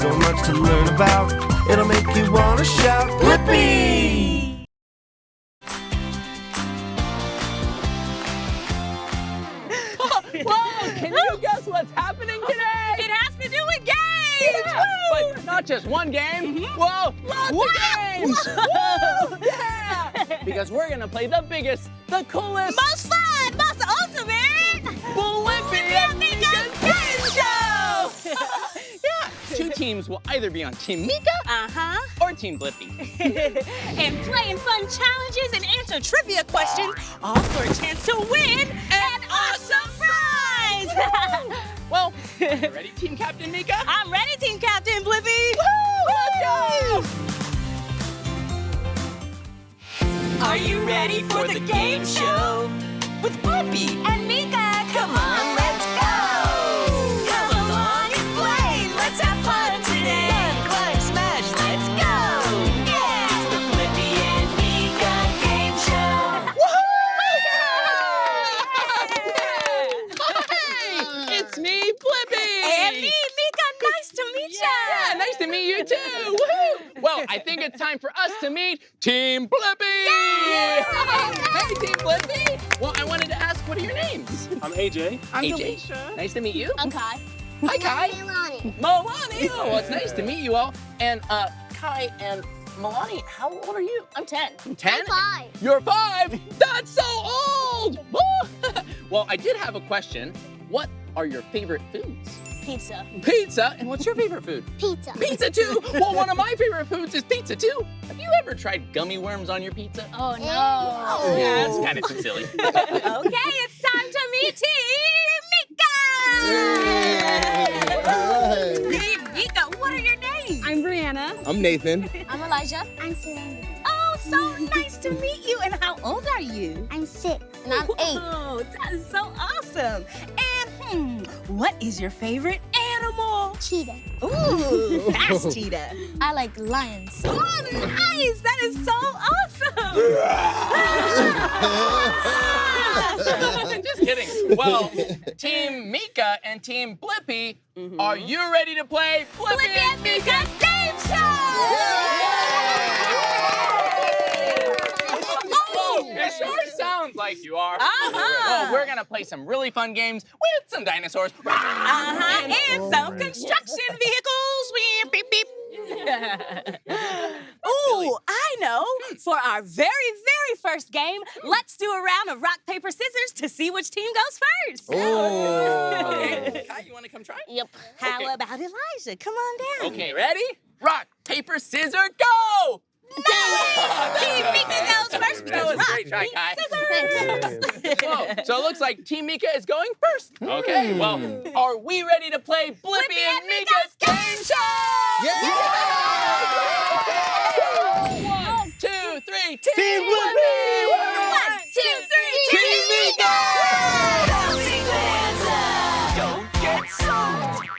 so much to learn about. It'll make you want to shout, Blippi! Whoa! Can you guess what's happening today? It has to do with games! Yeah, but not just one game. Whoa, lots of games! Woo! Yeah! Because we're gonna play the biggest, the coolest, Most fun! Most ultimate! Blippi and Meekah game show! Yeah, 2 teams will either be on Team Meekah or Team Blippi. And playing fun challenges and answer trivia questions, all for a chance to win an awesome prize! Well, are you ready, Team Captain Meekah? I'm ready, Team Captain Blippi! Woo! Let's go! Are you ready for the game show? With Blippi and Meekah, come on, let's go! Come along and play, let's have fun today! Climb, smash, let's go! Yeah, it's the Blippi and Meekah game show! Hey, it's me, Blippi! And me, Meekah, nice to meet you! Yeah, nice to meet you too! Woohoo! Well, I think it's time for us to meet Team Blippi! Yay! Hey, Team Blippi! Well, I wanted to ask, what are your names? I'm AJ. I'm Alicia. Nice to meet you. I'm Kai. Hi, Kai. Milani. Milani! Oh, well, it's nice to meet you all. And Kai and Milani, how old are you? I'm 10. 10? I'm 5. You're 5? That's so old! Well, I did have a question. What are your favorite foods? Pizza. Pizza? And what's your favorite food? Pizza. Pizza too? Well, one of my favorite foods is pizza too. Have you ever tried gummy worms on your pizza? Oh, no. Yeah, that's kind of too silly. Okay, it's time to meet Team Meekah! Team Meekah, what are your names? I'm Brianna. I'm Nathan. I'm Elijah. I'm Savannah. Oh, so nice to meet you. And how old are you? I'm 6. And I'm 8. Oh, that is so awesome. And what is your favorite animal? Cheetah. Ooh, fast cheetah. I like lions. Oh, nice. That is so awesome. Just kidding. Well, Team Meekah and Team Blippi, are you ready to play Blippi and Meekah's game show? It sure sounds like you are. Well, we're gonna play some really fun games with some dinosaurs. And some construction vehicles. Beep, beep. Ooh, I know. For our very, very first game, let's do a round of rock, paper, scissors to see which team goes first. Okay. Kai, you wanna come try? Yep. How about Elijah? Come on down. Okay, ready? Rock, paper, scissors, go! No! Team Meekah goes first because rock, Great try, Kai. scissors. Whoa, so it looks like Team Meekah is going first. Okay, well, are we ready to play Blippi and Meekah's game show? Yeah! 1, 2, 3, Team Blippi! 1, 2, 3, Team Meekah! Bouncing Bananza! Don't get soaked!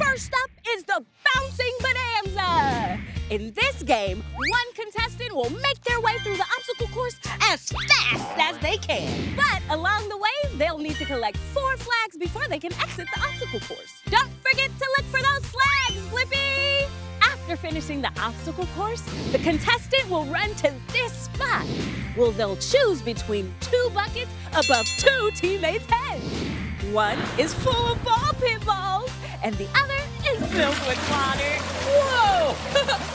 First up is the Bouncing Bananza. In this game, one contestant will make their way through the obstacle course as fast as they can. But along the way, they'll need to collect 4 flags before they can exit the obstacle course. Don't forget to look for those flags, Blippi! After finishing the obstacle course, the contestant will run to this spot, where they'll choose between 2 buckets above 2 teammates' heads. One is full of ball pit balls, and the other is filled with water. Whoa!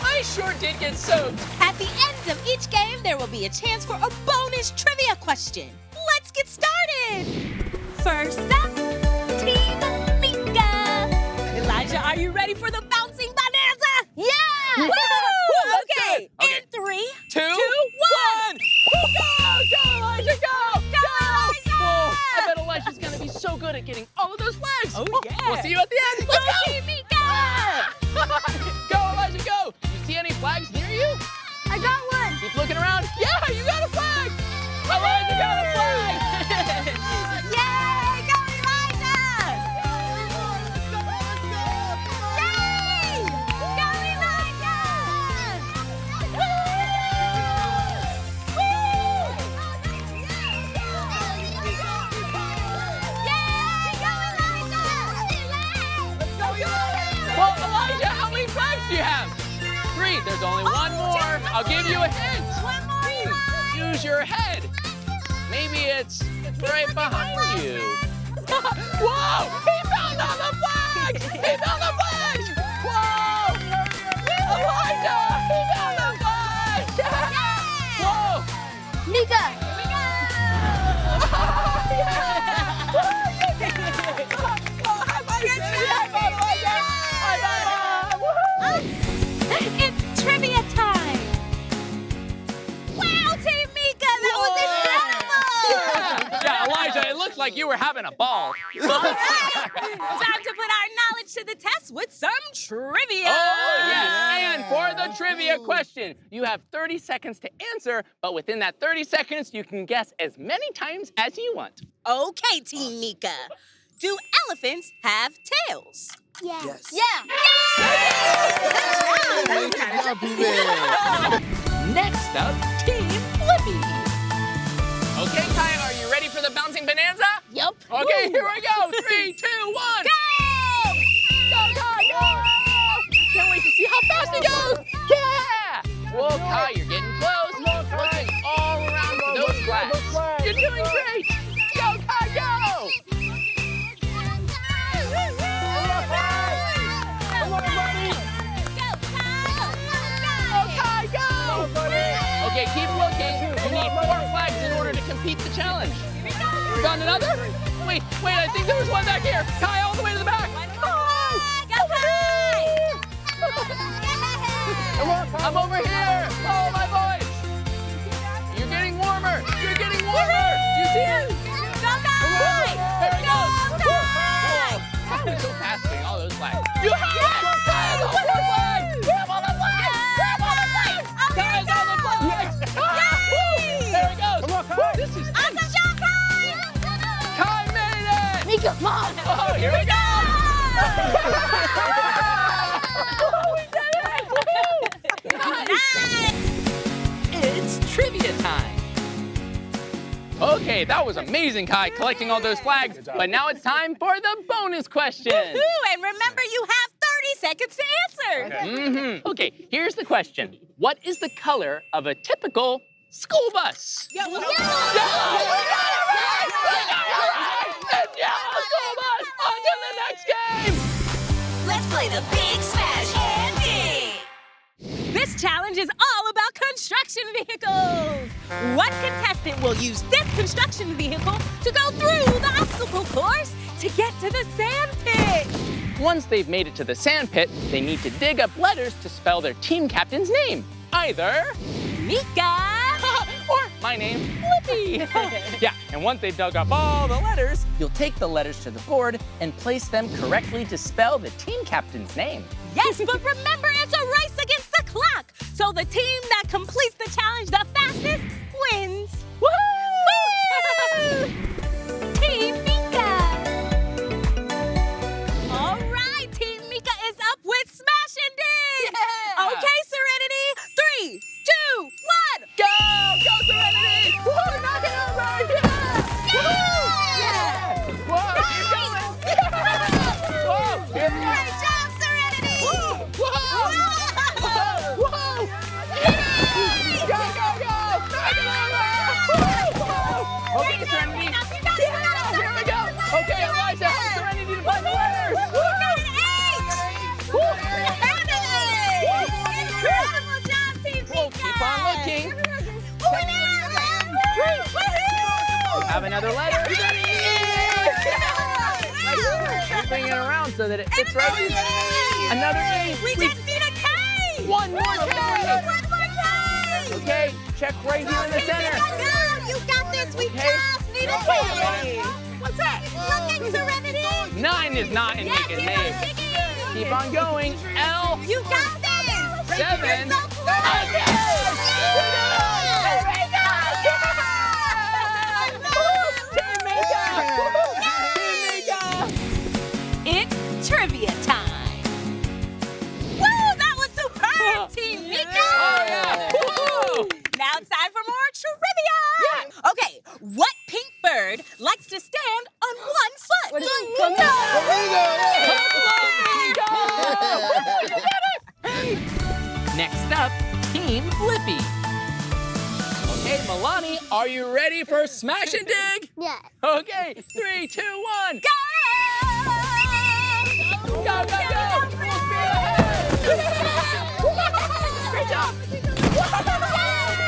I sure did get soaked. At the end of each game, there will be a chance for a bonus trivia question. Let's get started. First up, Team Meekah. Elijah, are you ready for the Bouncing Bananza? Yeah! Woo! Okay, Okay. in 3, 2, 1. Go, Elijah, go! Go, Elijah! Whoa, I bet Elijah's gonna be so good at getting all of those flags. Oh, yeah. We'll see you at the end. Go, Team Meekah! Go, Elijah, go! Do you see any flags near you? I got one. Keep looking around. Yeah, you got a flag! Elijah got a flag! Yay! Go, Elijah! Yay! Go, Elijah! Woo! Woo! Yay! Go, Elijah! Let's go, Elijah! Well, Elijah, how many flags do you have? 3. There's only one more. I'll give you a hint. One more, Eli. Use your head. Maybe it's right behind you. Whoa! He found all the flags! He found the flags! Whoa! Elijah! He found the flags! Whoa! Meekah. It's trivia time! Wow, Team Meekah, that was incredible! Yeah, Elijah, it looks like you were having a ball. All right, time to put our knowledge to the test with some trivia! Oh, yes, and for the trivia question, you have 30 seconds to answer, but within that 30 seconds, you can guess as many times as you want. Okay, Team Meekah. Do elephants have tails? Yeah. Yes. Yeah. Next up, Team Blippi. Okay, Kai, are you ready for the bouncing bonanza? Yep. Okay, here we go. 3, 2, 1. Go! Go, Kai, go! Can't wait to see how fast he goes. Yeah! Whoa, Kai, you're getting close. Looking all around for those flags. You're doing great. Go, Kai, go! Okay, keep looking. You need 4 flags in order to compete the challenge. Found another? Wait, I think there was one back here. Kai, all the way to the back. I'm over here. Follow my voice. You're getting warmer. You're getting warmer. Do you see it? There it goes. How are we so fast getting all those flags? You have it! Kai has all 4 flags! We have all the flags! We have all the flags! Kai has all the flags! There it goes! Woo, this is nice. Kai made it! Meekah, Mom. Oh, here we go! It's trivia time. Okay, that was amazing, Kai, collecting all those flags. But now it's time for the bonus question. Woohoo! And remember, you have 30 seconds to answer. Okay, here's the question. What is the color of a typical school bus? Yellow! Yellow! We got it right! It's yellow school bus! On to the next game! Let's play the Big Smash and Dig. This challenge is all about construction vehicles. One contestant will use this construction vehicle to go through the obstacle course to get to the sand pit. Once they've made it to the sand pit, they need to dig up letters to spell their team captain's name. Either Meekah or my name, Blippi. Yeah, and once they've dug up all the letters, you'll take the letters to the board and place them correctly to spell the team captain's name. Yes, but remember, it's a race against the clock. So the team that completes the challenge the fastest wins. Woo! Team Meekah. All right, Team Meekah is up with Smash and Dig. Yeah. Okay, Serenity. 3, 2, 1. Go! Go, Serenity! Woo, knock it over! Yeah! Whoa, keep going! Whoa, here we go! Great job, Serenity. Whoa! Whoa! Go, go, go! Knock it over! Whoa! Okay, Serenity. Here we go! Okay, Elijah, help Serenity to find the letters! Incredible job, Team Whoa, keep on looking. Have another letter. Nice. Bring it around so that it fits right in. Another E. We just need a K. One more K. One more K. Okay, check right here in the center. You got this. We Okay. just need a K. What's that? Looking, Serenity. 9 is not in Meekah's name. Keep on going. L. You got this. 7. You're so close. It's trivia time. Woo, that was superb, Team Meekah. Oh, yeah. Woo. Now it's time for more trivia. Yeah. Okay, what pink bird likes to stand on one foot? Flamingo. Flamingo! Milani, are you ready for smash and dig? Yeah. Okay, 3, 2, 1. Go! Go, go, go! Full speed ahead! Great job!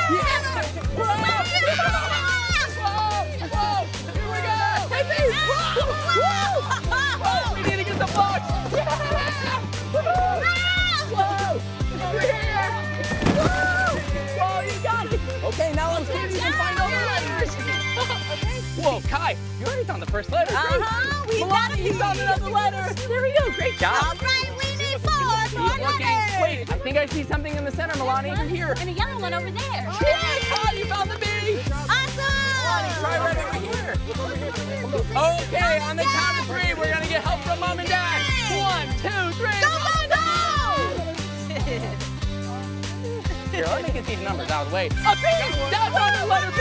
Yes! Whoa! Whoa! Here we go! Hey, babe! Whoa! We need to get the box! Whoa! Over here! Whoa, you got it! Okay, now let's see if you can find all the letters. Whoa, Kai, you already found the first letter. We got Milani, you found another letter. There we go. Great job. All right, we need more Keep looking. letters. Wait, I think I see something in the center, Milani. Over here. And a yellow one over there. Yes! Oh, you found the bee. Milani, try right over here. Okay, on the count of 3, we're gonna get help from Mom and Dad. 1, 2, 3. Go, go, go! Here, let me get these numbers out of the way. A B! That's on the letter B!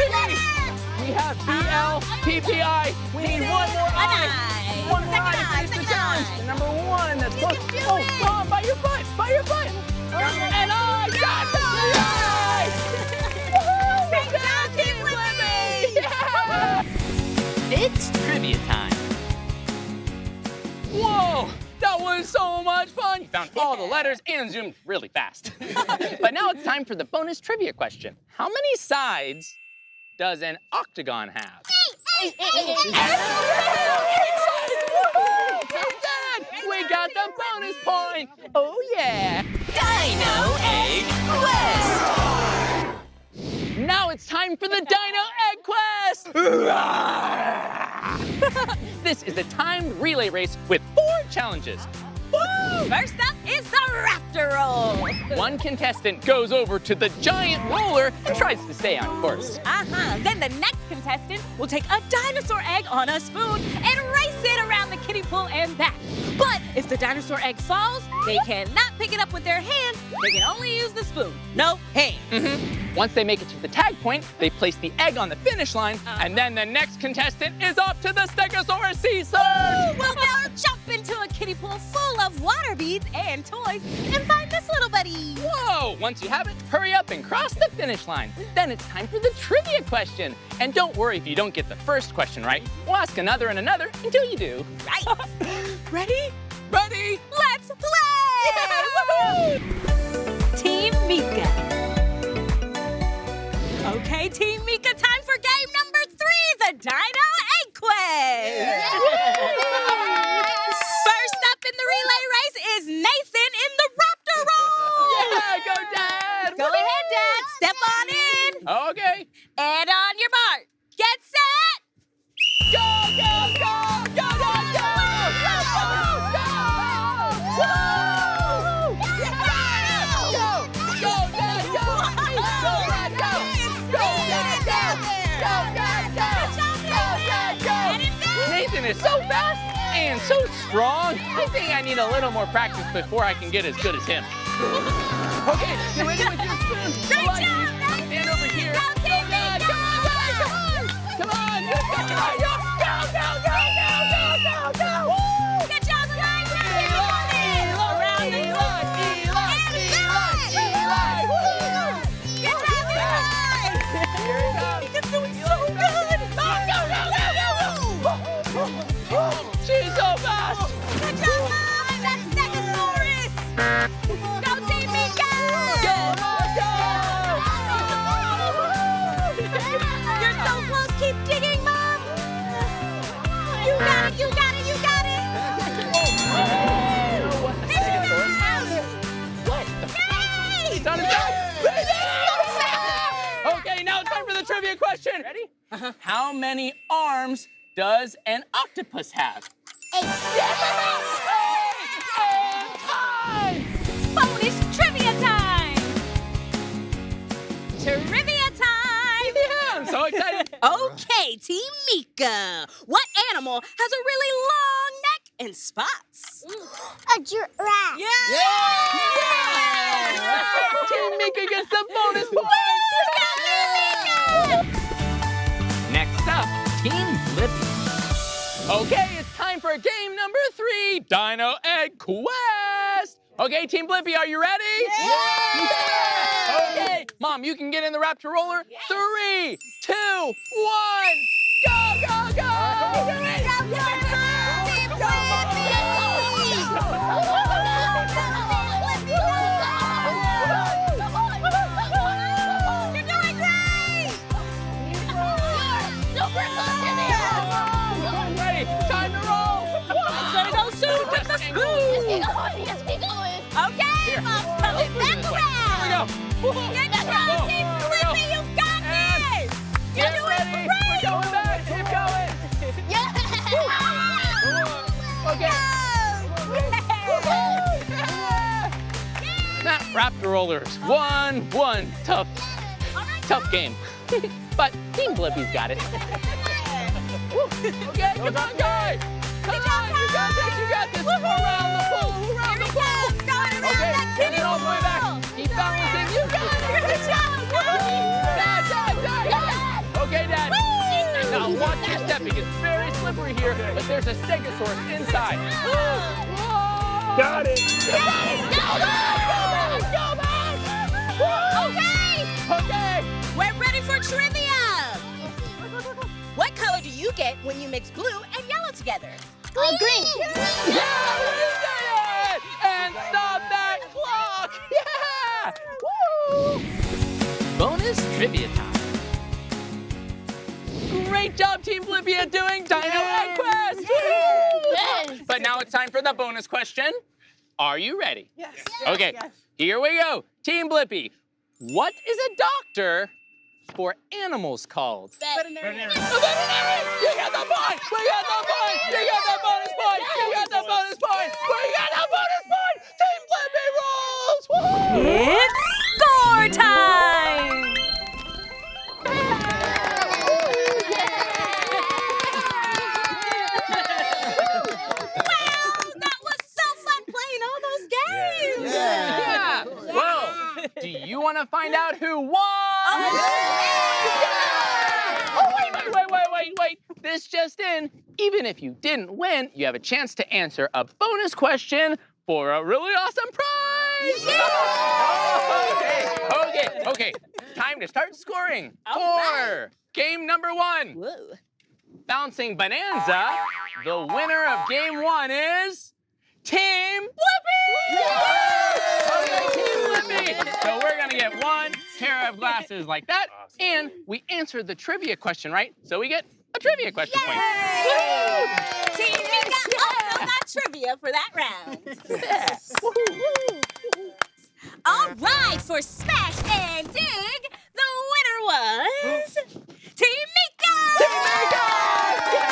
We have B-L, P-P-I. We need one more I. One more I to finish the challenge. The number 1, that's close. Oh, Mom, by your butt, by your butt. And I got the I! Woohoo! Great job, Team Blippi! Yeah! It's trivia time. Whoa! That was so much fun! You found all the letters and zoomed really fast. But now it's time for the bonus trivia question. How many sides does an octagon have? 8! We got the bonus point! Oh yeah! Dino Egg Quest! Now it's time for the Dino Egg Quest! This is a timed relay race with 4 challenges. Woo! First up is the Raptor Roll. One contestant goes over to the giant roller and tries to stay on course. Then the next contestant will take a dinosaur egg on a spoon and race it around the kiddie pool and back. But if the dinosaur egg falls, they cannot pick it up with their hands. They can only use the spoon. No hands. Once they make it to the tag point, they place the egg on the finish line, and then the next contestant is off to the Stegosaurus Sea Surge! Well, they'll jump into a kiddie pool full of water beads and toys and find this little buddy. Whoa! Once you have it, hurry up and cross the finish line. Then it's time for the trivia question. And don't worry if you don't get the first question right. We'll ask another and another until you do. Right. Ready? Ready? Let's play! Yeah! Team Meekah. Okay, Team Meekah, time for game number 3, the Dino Egg Quest. First up in the relay race is Nathan in the Raptor Roll. Yeah, go Dad! Go ahead, Dad. Step on in. Okay. And on your mark. Get set. Go, go, go! Go, go, go! Go, go, go! Woo! Yeah! Go! Go, Dad, go! Go, Dad, go! Go, Dad, go! Go, Dad, go! Go, Dad, go! Nathan is so fast and so strong. I think I need a little more practice before I can get as good as him. Okay, you ready with your spoon? Great job, Stand over here. Go, Team Dad, Meekah! come on, Dad, come on! Come on, you go, go, go, go, go, go, go, go, go! Woo! Good job, Elijah. Around the corner. Good job, Eli. Here he comes. Meekah's doing so good. Go, go, go, go, go! She's so fast! Good job, Mom. That's Stegosaurus. Go, Team Meekah. Go, go! You're so close. Keep digging, Mom. You got it. You got it. You got it. What? Yay! It's on his back. Okay, now it's time for the trivia question. Ready? How many arms does an octopus have? 8. Bonus trivia time! Trivia time! Yeah, I'm so excited. Okay, Team Meekah. What animal has a really long neck and spots? A giraffe. Yeah! Team Meekah gets the bonus point. Next up, Team Blippi. Okay, it's time for game number 3, Dino Egg Quest. Okay, Team Blippi, are you ready? Yeah! Okay, Mom, you can get in the Raptor roller. 3, 2, 1, go, go, go! Ready, time to roll! It's gonna go soon with the spoon. Okay, Mom's coming back around. Here we go. Get strong, Team Blippi, you got this. You're Get doing ready. great. We're going back. Keep going. Okay. Now, Raptor rollers. 1-1. Tough game. But Team Blippi's got it. Okay, come on, guys. Come on, you got this. Around the pool. Okay, and then all the way back. Keep balancing. You got it. Good job. Dad. Okay, Dad. Now watch your step. It gets very slippery here, but there's a stegosaurus inside. Got it. Okay, we're ready for trivia. What color do you get when you mix blue and yellow together? Green. Yeah, we did it! And stop that clock! Yeah! Woo! Bonus trivia time. Great job, Team Blippi, at doing Dino Egg Quest! Yes. But now it's time for the bonus question. Are you ready? Yes. Okay, here we go. Team Blippi, what is a doctor for animals called? Veterinarian. A veterinarian! You got the point! We got the point! You got the bonus point! You got the bonus point! We got the bonus point! Team Blippi rules! Woo! It's score time. Wow, that was so fun playing all those games. Yeah! Well, do you want to find out who won? Oh, wait. This just in. Even if you didn't win, you have a chance to answer a bonus question for a really awesome prize. Okay. Time to start scoring for game number 1. Whoa. Bouncing Bananza. The winner of game 1 is Team Blippi! Okay, Team Blippi. So we're gonna get 1 pair of glasses like that, and we answered the trivia question right, so we get a trivia question point. Yay! Team Meekah also got trivia for that round. Yeah. All right, for Smash and Dig, the winner was Team Meekah! Team Meekah! Yay!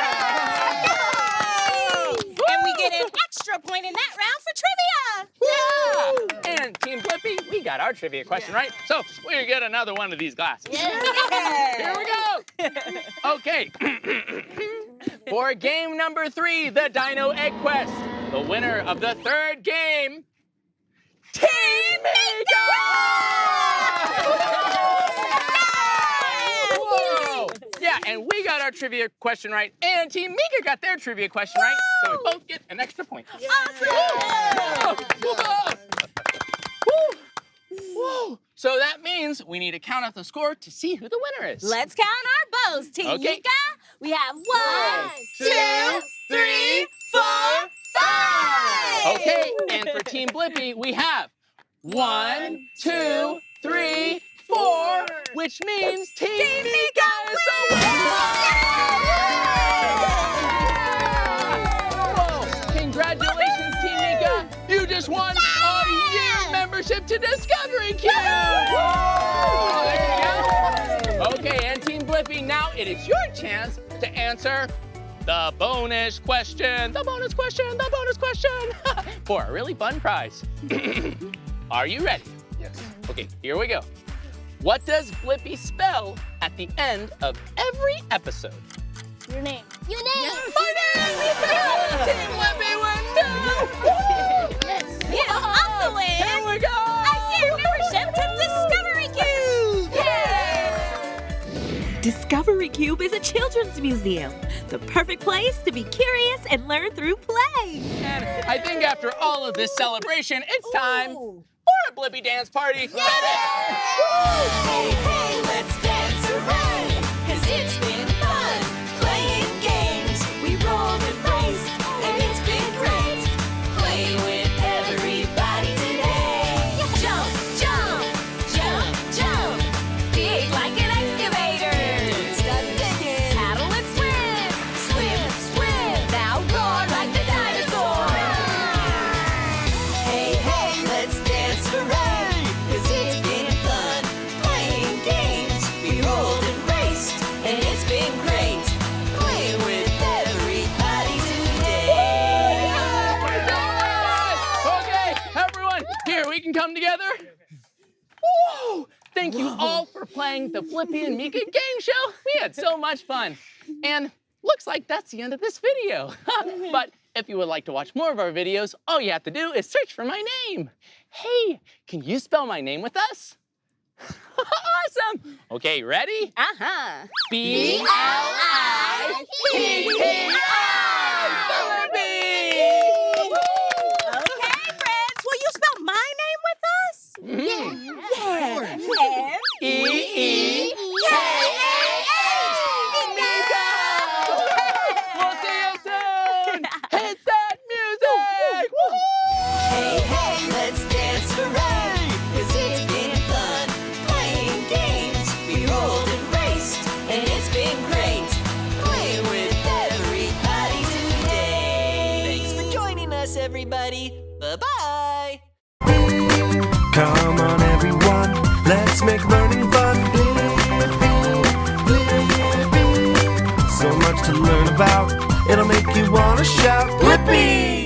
And we get an extra point in that round for trivia. Yeah! And Team Blippi, we got our trivia question right, so we get another one of these glasses. Here we go! Okay. For game number 3, the Dino Egg Quest, the winner of the 3rd game, Team Meekah! Whoa! Yeah, and we got our trivia question right, and Team Meekah got their trivia question right, so we both get an extra point. Awesome! Whoa! So that means we need to count out the score to see who the winner is. Let's count our bows, Team Okay. Meekah. We have 1, 2, 3, 4, 5. Okay, and for Team Blippi, we have 1, 2, 3, 4, which means Team Meekah is the winner! Whoa! Congratulations, Team Meekah! You just won a year membership to Discovery Cube! Whoa! There you go. Okay, and Team Blippi, now it is your chance to answer the bonus question, for a really fun prize. Are you ready? Yes. Okay, here we go. What does Blippi spell at the end of every episode? Your name. My name is Team Blippi wins too! You also win Here we go! a year membership to Discovery Cube. Yay! Discovery Cube is a children's museum, the perfect place to be curious and learn through play. And I think after all of this celebration, it's time Ooh. for a Blippi dance party. Hey, hey, let's dance around, 'cause it's been fun playing games. We rolled and raced, and it's been great. Play with everybody today. Jump, jump, jump, jump. Dig like an excavator. Don't stop digging. Paddle and swim, swim, swim. Now roar like the dinosaur. Hey, hey, let's dance around, 'cause it's been fun playing games. We rolled and raced, and it's been great. Play with everybody today. Okay, everyone, here we can come together. Whoa! Thank you all for playing the Blippi and Meekah game show. We had so much fun. And looks like that's the end of this video. But if you would like to watch more of our videos, all you have to do is search for my name. Hey, can you spell my name with us? Awesome! Okay, ready? Uh-huh. B-L-I-P-P-I! Blippi! Okay, friends, will you spell my name with us? Mhm. Yeah. E-E-K-A-H! Meekah! We'll see you soon! Hit that music! Woohoo! Hey, hey, let's dance around, 'cause it's been fun playing games. We rolled and raced, and it's been great. Play with everybody today. Thanks for joining us, everybody. Bye-bye. Come on, everyone, let's make learning fun. Blippi, Blippi. So much to learn about, it'll make you wanna shout. Blippi!